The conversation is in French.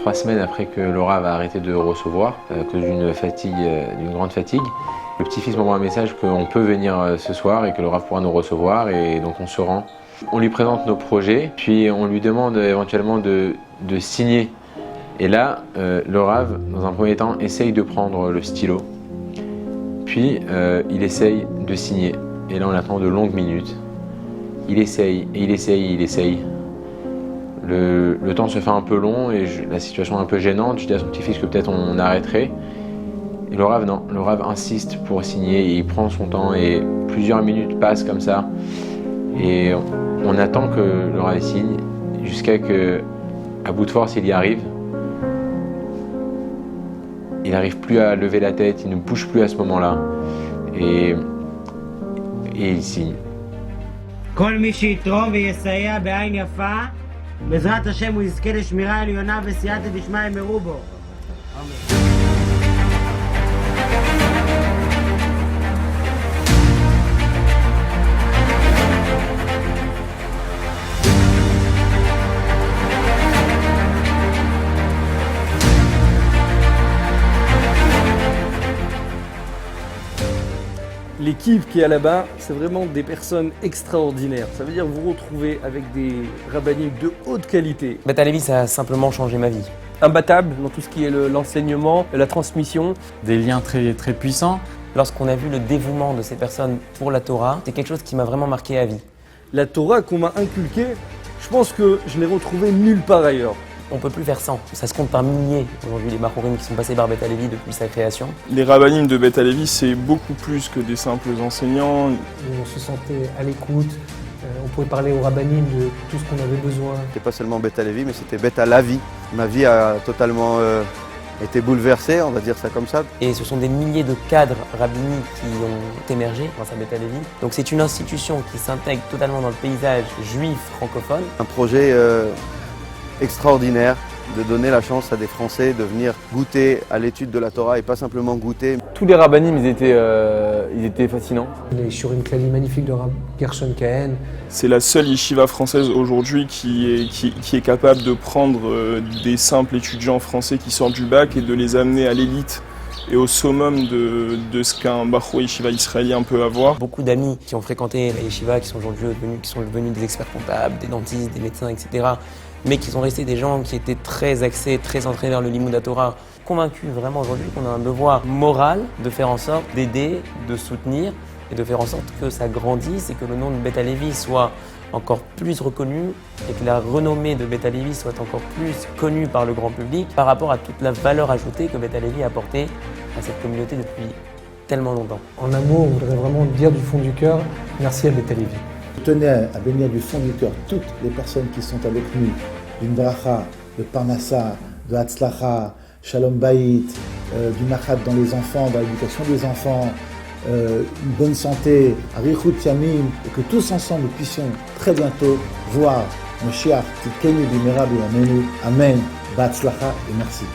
3 semaines après que Laura va arrêter de recevoir à cause d'une grande fatigue. Le petit-fils m'envoie un message qu'on peut venir ce soir et que Laura pourra nous recevoir et donc on se rend. On lui présente nos projets, puis on lui demande éventuellement de signer. Et là, Laura, dans un premier temps, essaye de prendre le stylo. Puis il essaye de signer. Et là, on attend de longues minutes. Il essaye, et il essaye, et il essaye. Le temps se fait un peu long et la situation est un peu gênante. Je dis à son petit-fils que peut-être on arrêterait. Et le Rav, non. Le Rav insiste pour signer et il prend son temps et plusieurs minutes passent comme ça. Et on attend que le Rav signe jusqu'à que, à bout de force, il y arrive. Il n'arrive plus à lever la tête, il ne bouge plus à ce moment-là. Et il signe. כל מי שיתרום ויסייע בעין יפה, בעזרת השם הוא יזכה לשמירה עליונה וסייעתא דשמיא יאמרו בו. אמן. L'équipe qui est là-bas, c'est vraiment des personnes extraordinaires. Ça veut dire vous retrouver avec des rabbinim de haute qualité. Bet Halevi, ça a simplement changé ma vie. Imbattable dans tout ce qui est l'enseignement, la transmission. Des liens très, très puissants. Lorsqu'on a vu le dévouement de ces personnes pour la Torah, c'est quelque chose qui m'a vraiment marqué à vie. La Torah qu'on m'a inculquée, je pense que je l'ai retrouvée nulle part ailleurs. On ne peut plus faire sans. Ça se compte par milliers aujourd'hui les Bachurim qui sont passés par Bet Halevi depuis sa création. Les rabbinim de Bet Halevi, c'est beaucoup plus que des simples enseignants. On se sentait à l'écoute, on pouvait parler aux rabbinim de tout ce qu'on avait besoin. C'était pas seulement Bet Halevi, mais c'était Bet Halavi. Ma vie a totalement été bouleversée, on va dire ça comme ça. Et ce sont des milliers de cadres rabbiniques qui ont émergé grâce à Bet Halevi. Donc c'est une institution qui s'intègre totalement dans le paysage juif francophone. Un projet extraordinaire de donner la chance à des Français de venir goûter à l'étude de la Torah et pas simplement goûter. Tous les rabbinim, ils étaient fascinants. Les Shurim Klali magnifiques de Rav Gershon Cohen. C'est la seule yeshiva française aujourd'hui qui est capable de prendre des simples étudiants français qui sortent du bac et de les amener à l'élite et au summum de ce qu'un Bachur Yeshiva israélien peut avoir. Beaucoup d'amis qui ont fréquenté la yeshiva, qui sont devenus des experts comptables, des dentistes, des médecins, etc. Mais qui sont restés des gens qui étaient très axés, très centrés vers le Limud Torah, convaincus vraiment aujourd'hui qu'on a un devoir moral de faire en sorte d'aider, de soutenir et de faire en sorte que ça grandisse et que le nom de Bet Halevi soit encore plus reconnu et que la renommée de Bet Halevi soit encore plus connue par le grand public par rapport à toute la valeur ajoutée que Bet Halevi a apportée à cette communauté depuis tellement longtemps. En un mot, on voudrait vraiment dire du fond du cœur, merci à Bet Halevi. Je tenais à bénir du fond du cœur toutes les personnes qui sont avec nous, d'une bracha, de parnassa, de hatzlacha, shalom bayit, du nachat dans les enfants, dans l'éducation des enfants, une bonne santé, arichut yamim, et que tous ensemble nous puissions très bientôt voir Moshiach Tzidkenu b'mehera b'yameinu. Amen, b'hatzlacha et merci.